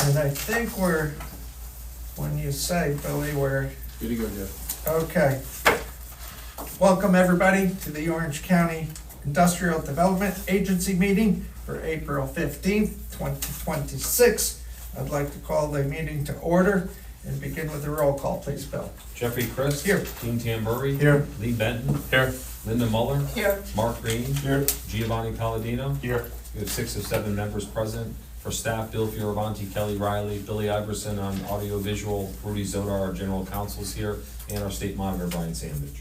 And I think we're, when you say, Billy, we're, Good to go, Jeff. okay. Welcome, everybody, to the Orange County Industrial Development Agency meeting for April 15th, 2026. I'd like to call the meeting to order and begin with a roll call, please, Bill. Jeffrey Chris. Here. Dean Tamburri. Here. Lee Benton. Here. Linda Muller. Here. Mark Green. Here. Giovanni Palladino. Here. We have 6 of 7 members present. For staff, Bill Fioravanti, Kelly Riley, Billy Iverson on audio visual, Rudy Zodar, our general counsel's here, and our state monitor, Brian Sandage.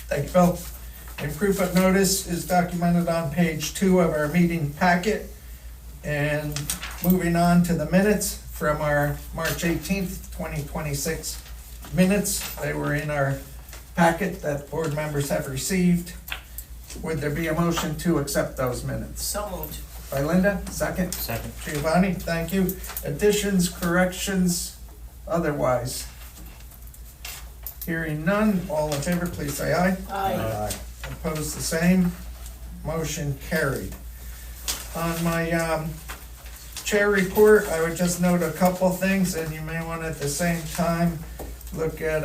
Thank you, Bill. And proof of notice is documented on page 2 of our meeting packet. And moving on to the minutes from our March 18th, 2026 minutes. They were in our packet that board members have received. Would there be a motion to accept those minutes? So moved. By Linda, second. Second. Giovanni, thank you. Additions, corrections, otherwise? Hearing none, all in favor, please say aye. Aye. Opposed, the same. Motion carried. On my chair report, I would just note a couple things, and you may want at the same time look at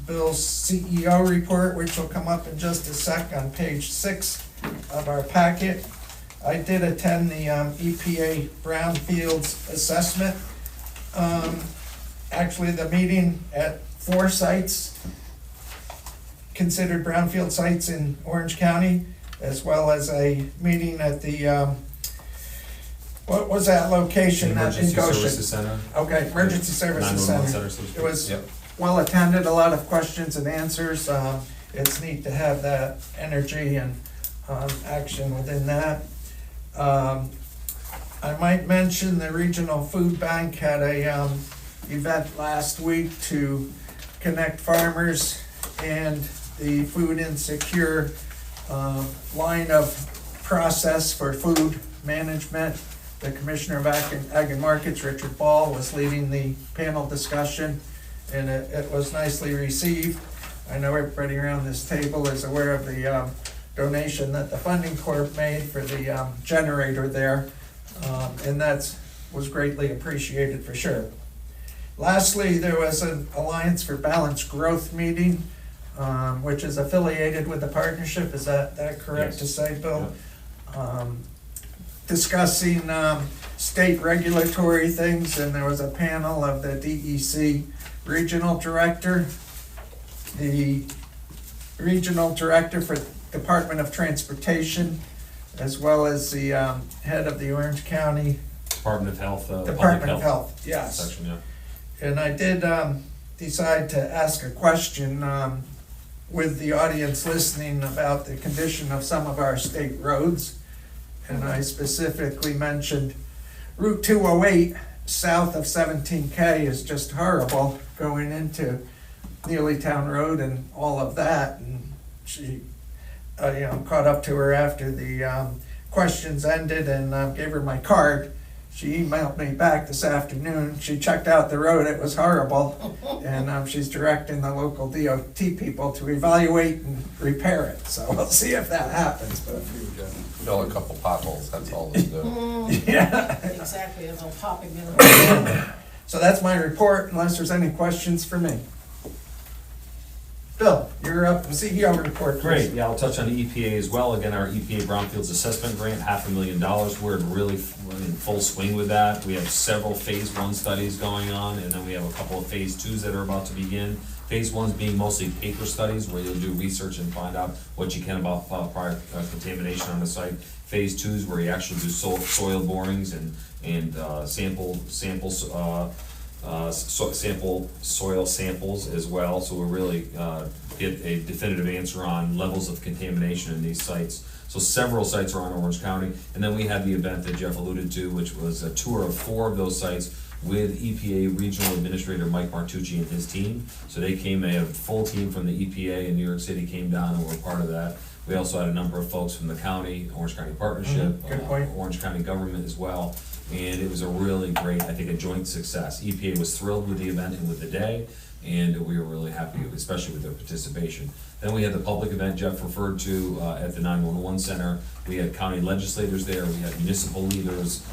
Bill's CEO report, which will come up in just a sec on page 6 of our packet. I did attend the EPA Brownfields assessment. Actually, the meeting at 4 sites considered brownfield sites in Orange County, as well as a meeting at the, what was that location? Emergency Services Center. Okay, Emergency Services 911 Center. so to speak. It was Yep. well attended, a lot of questions and answers. It's neat to have that energy and action within that. I might mention the Regional Food Bank had a event last week to connect farmers and the food insecure line of process for food management. The Commissioner of Ag and Markets, Richard Ball, was leading the panel discussion, and it was nicely received. I know everybody around this table is aware of the donation that the Funding Corp made for the generator there, and that was greatly appreciated for sure. Lastly, there was an Alliance for Balanced Growth meeting, which is affiliated with the partnership. Is that correct to say, Bill? Discussing state regulatory things, and there was a panel of the DEC regional director, the regional director for Department of Transportation, as well as the head of the Orange County Department of Health. Department of Health, yes. Section, yeah. And I did decide to ask a question with the audience listening about the condition of some of our state roads. And I specifically mentioned Route 208 south of 17K is just horrible going into Neely Town Road and all of that. And she, caught up to her after the questions ended and gave her my card. She emailed me back this afternoon. She checked out the road. It was horrible. And she's directing the local DOT people to evaluate and repair it. So we'll see if that happens. But Fill a couple potholes, that's all they do. yeah. Exactly, a little popping in. So that's my report, unless there's any questions for me. Bill, you're up, CEO report. Please. Great, yeah, I'll touch on the EPA as well. Again, our EPA Brownfields Assessment Grant, $500,000. We're really in full swing with that. We have several phase 1 studies going on, and then we have a couple of phase 2s that are about to begin. Phase 1's being mostly paper studies, where you'll do research and find out what you can about prior contamination on the site. Phase 2's where you actually do soil borings and sample soil samples as well, so we'll really get a definitive answer on levels of contamination in these sites. So several sites around Orange County, and then we had the event that Jeff alluded to, which was a tour of 4 of those sites with EPA Regional Administrator Mike Martucci and his team. So they came, they had a full team from the EPA in New York City came down and were part of that. We also had a number of folks from the county, Orange County Partnership, Good point. Orange County government as well. And it was a really great, I think, a joint success. EPA was thrilled with the event and with the day, and we were really happy, especially with their participation. Then we had the public event Jeff referred to at the 911 center. We had county legislators there, we had municipal leaders,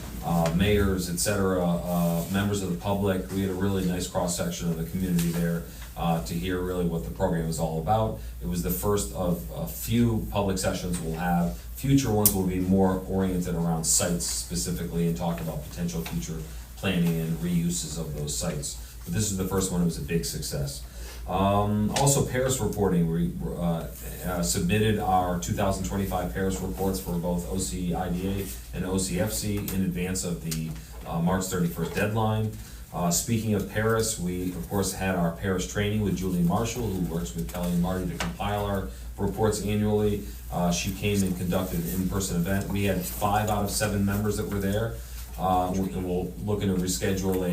mayors, et cetera, members of the public. We had a really nice cross-section of the community there to hear really what the program is all about. It was the first of a few public sessions we'll have. Future ones will be more oriented around sites specifically and talk about potential future planning and reuses of those sites. But this is the first one. It was a big success. Also, Paris reporting. We submitted our 2025 Paris reports for both OCIDA and OCFC in advance of the March 31st deadline. Speaking of Paris, we of course had our Paris training with Julie Marshall, who works with Kelly and Marty to compile our reports annually. She came and conducted an in-person event. We had 5 out of 7 members that were there. We're looking to reschedule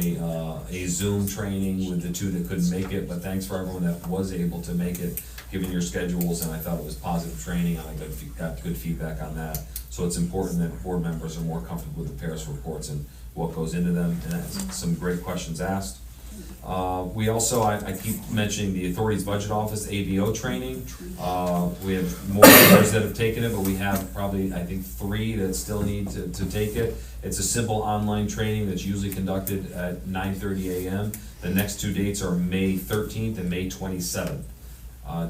a Zoom training with the 2 that couldn't make it, but thanks for everyone that was able to make it, given your schedules, and I thought it was positive training, and I got good feedback on that. So it's important that board members are more comfortable with the Paris reports and what goes into them, and that's some great questions asked. We also, I keep mentioning the Authority's Budget Office ABO training. We have more members that have taken it, but we have probably, I think, 3 that still need to take it. It's a simple online training that's usually conducted at 9:30 a.m. The next 2 dates are May 13th and May 27th.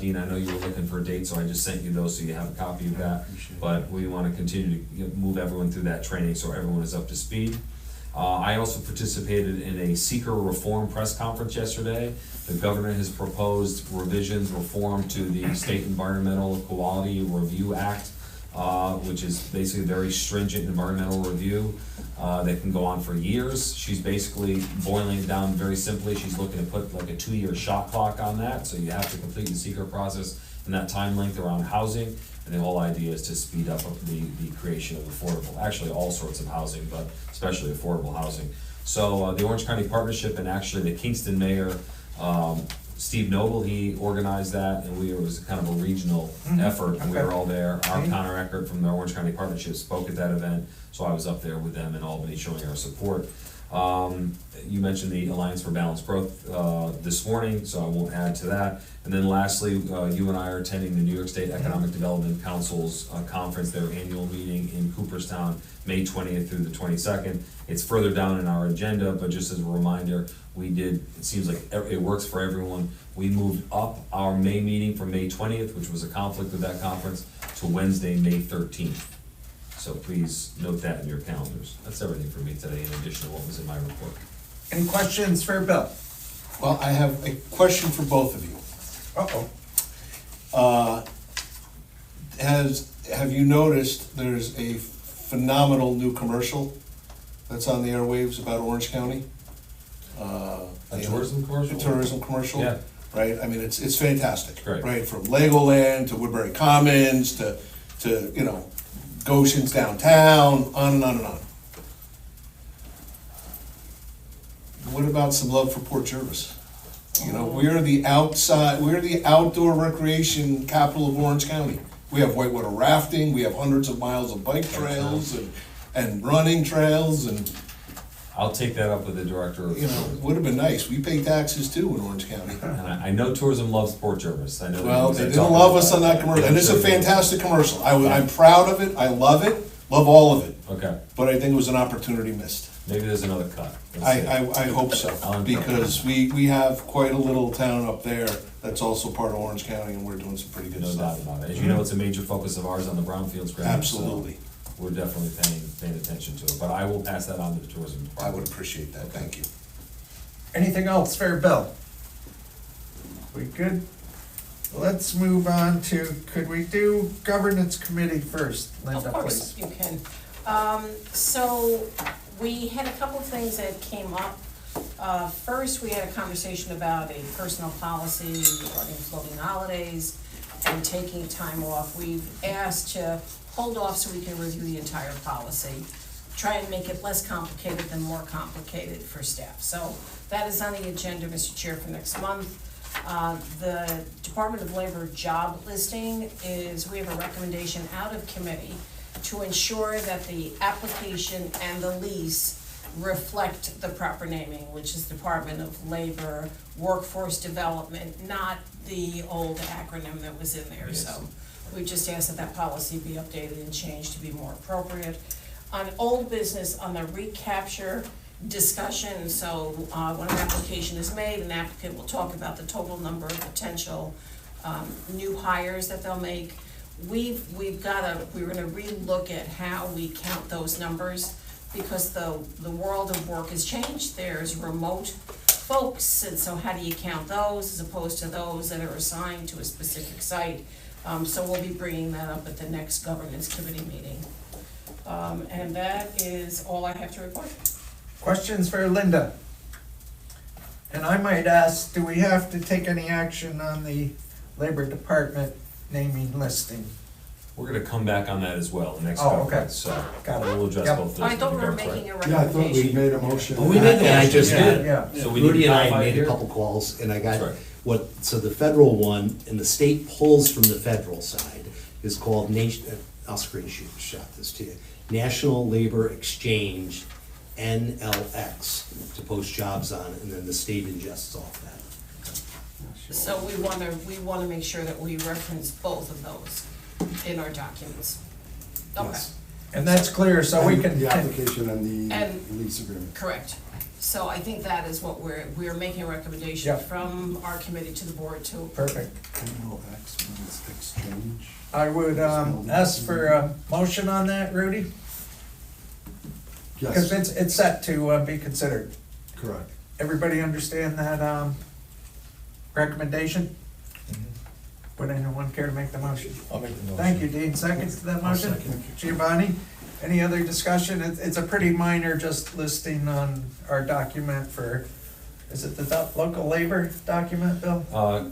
Dean, I know you were looking for a date, so I just sent you those so you have a copy of that. But we want to continue to move everyone through that training so everyone is up to speed. I also participated in a seeker reform press conference yesterday. The governor has proposed revisions, reform to the State Environmental Quality Review Act, which is basically a very stringent environmental review that can go on for years. She's basically boiling it down very simply. She's looking to put like a 2-year shot clock on that, so you have to complete the seeker process in that time length around housing. And the whole idea is to speed up the creation of affordable, actually all sorts of housing, but especially affordable housing. So the Orange County Partnership and actually the Kingston Mayor, Steve Noble, he organized that, and it was kind of a regional effort, and we were all there. Our Connor Eckert from the Orange County Partnership spoke at that event, so I was up there with them in Albany showing our support. You mentioned the Alliance for Balanced Growth this morning, so I won't add to that. And then lastly, you and I are attending the New York State Economic Development Council's conference, their annual meeting in Cooperstown, May 20th through the 22nd. It's further down in our agenda, but just as a reminder, it seems like it works for everyone. We moved up our May meeting from May 20th, which was a conflict with that conference, to Wednesday, May 13th. So please note that in your calendars. That's everything for me today, in addition to what was in my report. Any questions for Bill? Well, I have a question for both of you. Have you noticed there's a phenomenal new commercial that's on the airwaves about Orange County? A tourism commercial? A tourism commercial? Yeah. Right, I mean, it's fantastic. Great. Right, from Legoland to Woodbury Commons to Goshen's downtown, on and on and on. What about some love for Port Jervis? We're the outdoor recreation capital of Orange County. We have whitewater rafting, we have hundreds of miles of bike trails and running trails, and I'll take that up with the director of tourism. would have been nice. We pay taxes too in Orange County. And I know tourism loves Port Jervis. I know. Well, they didn't love us on that commercial, and it's a fantastic commercial. I'm proud of it, I love all of it, Okay, but I think it was an opportunity missed. maybe there's another cut. Let's see. I hope so, because we have quite a little town up there that's also part of Orange County, and we're doing some pretty good No doubt stuff. about it. As you know, it's a major focus of ours on the Brownfields grant. Absolutely. So we're definitely paying attention to it, but I will pass that on to the tourism I department. would appreciate that, thank you. Anything else for Bill? We good? Let's move on to, could we do governance committee first, Linda, Of course, please? you can. So we had a couple of things that came up. First, we had a conversation about a personal policy regarding floating holidays and taking time off. We've asked to hold off so we can review the entire policy, try and make it less complicated than more complicated for staff. So that is on the agenda, Mr. Chair, for next month. The Department of Labor job listing we have a recommendation out of committee to ensure that the application and the lease reflect the proper naming, which is Department of Labor Workforce Development, not the old acronym that was in there. Yes. So we just asked that that policy be updated and changed to be more appropriate. On old business, on the recapture discussion, so, when an application is made, an applicant will talk about the total number of potential, new hires that they'll make. We're gonna relook at how we count those numbers, because the world of work has changed. There's remote folks, and so how do you count those as opposed to those that are assigned to a specific site? So we'll be bringing that up at the next governance committee meeting. And that is all I have to report. Questions for Linda? And I might ask, do we have to take any action on the Labor Department naming listing? We're gonna come back on that as well, the next Oh, okay. conference, so Got it. we'll address Yep. both those. I thought we were with regards, making a right? Yeah, I thought we recommendation. made a motion. Well, we did And I just Yeah, did. yeah. So we need to Rudy and I clarify made here? a couple calls, and I got Sorry. so the federal one, and the state pulls from the federal side, is called I'll shot this to you, National Labor Exchange, NLX, to post jobs on it, and then the state ingests off that. So we wanna make sure that we reference both of those in our documents. Okay, Yes. And that's clear, so we can. The application and And- the lease agreement. correct. So I think that is what we're making a recommendation Yeah. from our committee to the board to. Perfect. NLX means exchange. I would ask for a motion on that, Rudy? Because Yes, it's set to be considered. correct. Everybody understand that recommendation? Would anyone care to make the motion? I'll make the motion. Thank you, Dean. Seconds to that I'll motion? second. Giovanni, any other discussion? It's a pretty minor, just listing on our document for, is it the local labor document, Bill?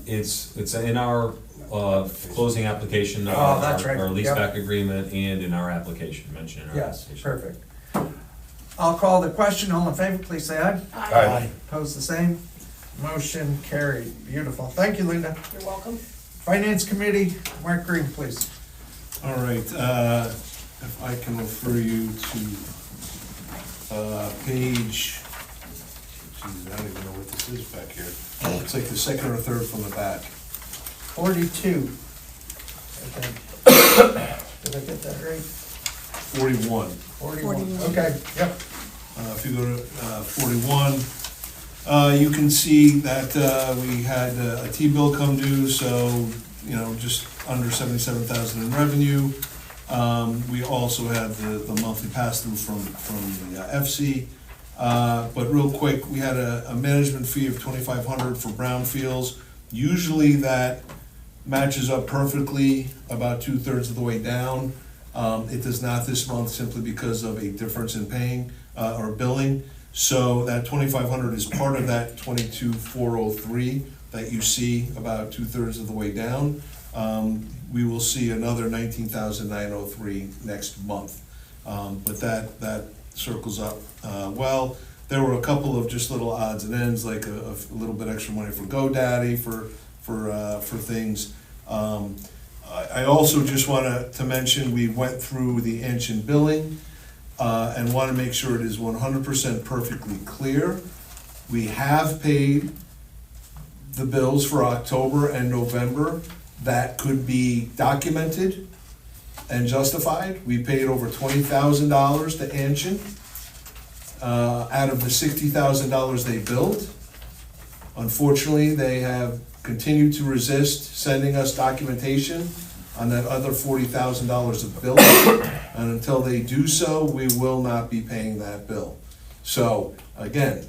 It's in our, closing application, Oh, that's right. our Yep. leaseback agreement, and in our application, mentioned in our Yes, application. perfect. I'll call the question. All in favor, please say aye. Aye. Opposed, the same. Motion carried. Beautiful. Thank you, Linda. You're welcome. Finance Committee, Mark Green, please. All right, if I can refer you to, page, geez, I don't even know what this is back here. It's like the second or third from the back. 42. I think. Did I get that right? 41. 41. Okay, yep. If you go to 41, you can see that we had a T-bill come due, so, just under 77,000 in revenue. We also had the monthly pass-through from the FC. But real quick, we had a management fee of $2,500 for brownfields. Usually that matches up perfectly about 2/3 of the way down. It does not this month simply because of a difference in paying or billing. So that 2,500 is part of that 22,403 that you see about 2/3 of the way down. We will see another 19,903 next month. But that circles up well. There were a couple of just little odds and ends, like a little bit extra money for GoDaddy for things. I also just want to mention, we went through the ancient billing and want to make sure it is 100% perfectly clear. We have paid the bills for October and November. That could be documented and justified. We paid over $20,000 to Anshin out of the $60,000 they billed. Unfortunately, they have continued to resist sending us documentation on that other $40,000 of bill. And until they do so, we will not be paying that bill. So, again,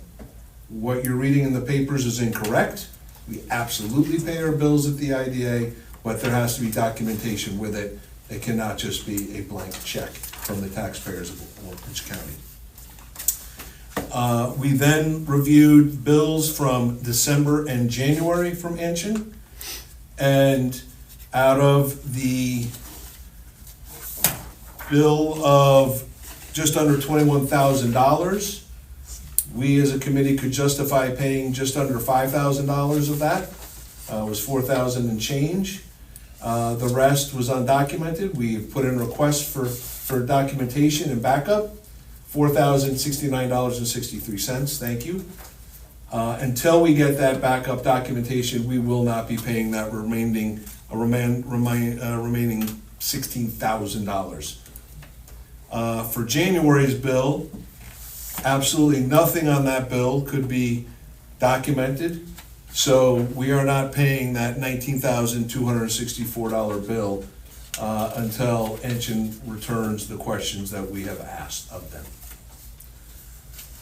what you're reading in the papers is incorrect. We absolutely pay our bills at the IDA, but there has to be documentation with it. It cannot just be a blank check from the taxpayers of Orange County. We then reviewed bills from December and January from Anshin. And out of the bill of just under $21,000, we as a committee could justify paying just under $5,000 of that. It was $4,000 and change. The rest was undocumented. We put in requests for documentation and backup, $4,069.63, thank you. Until we get that backup documentation, we will not be paying that remaining $16,000. For January's bill, Absolutely nothing on that bill could be documented, so we are not paying that $19,264 bill until Enchin returns the questions that we have asked of them.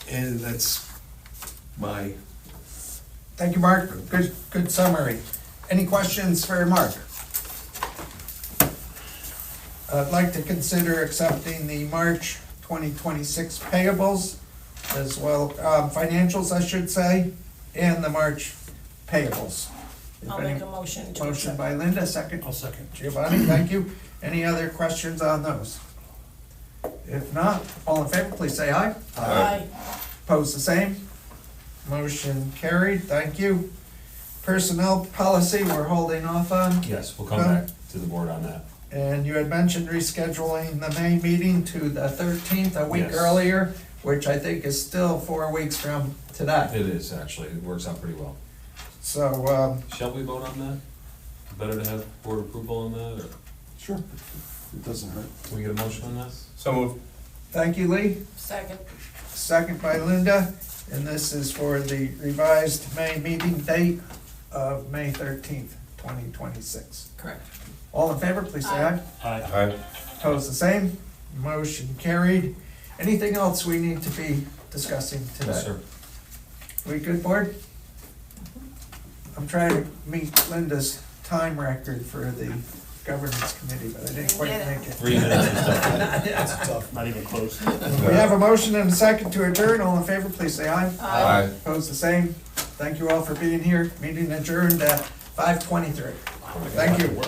And that's my, Thank you, Mark. Good summary. Any questions for Mark? I'd like to consider accepting the March 2026 payables as well, financials, I should say, and the March payables. I'll make a motion to Motion accept. by Linda, second. I'll second. Giovanni, thank you. Any other questions on those? If not, all in favor, please say aye. Aye. Opposed, the same. Motion carried, thank you. Personnel policy, we're holding off on. Yes, we'll come back to the board on that. And you had mentioned rescheduling the May meeting to the 13th, a week Yes. earlier, which I think is still 4 weeks from today. It is, actually, it works out pretty well. So, Shall we vote on that? Better to have board approval on that, or Sure. It doesn't hurt. can we get a motion on that? So moved. thank you, Lee. Second. Second by Linda, and this is for the revised May meeting date of May 13th, 2026. Correct. All in favor, please say aye. Aye. Opposed, the same. Motion carried. Anything else we need to be discussing today? Yes, sir. We good, board? I'm trying to meet Linda's time record for the governance committee, but I didn't quite make it. 3 minutes and stuff. That's tough. Not even close. We have a motion and a second to adjourn. All in favor, please say aye. Aye. Opposed, the same. Thank you all for being here. Meeting adjourned at 5:23. Thank you.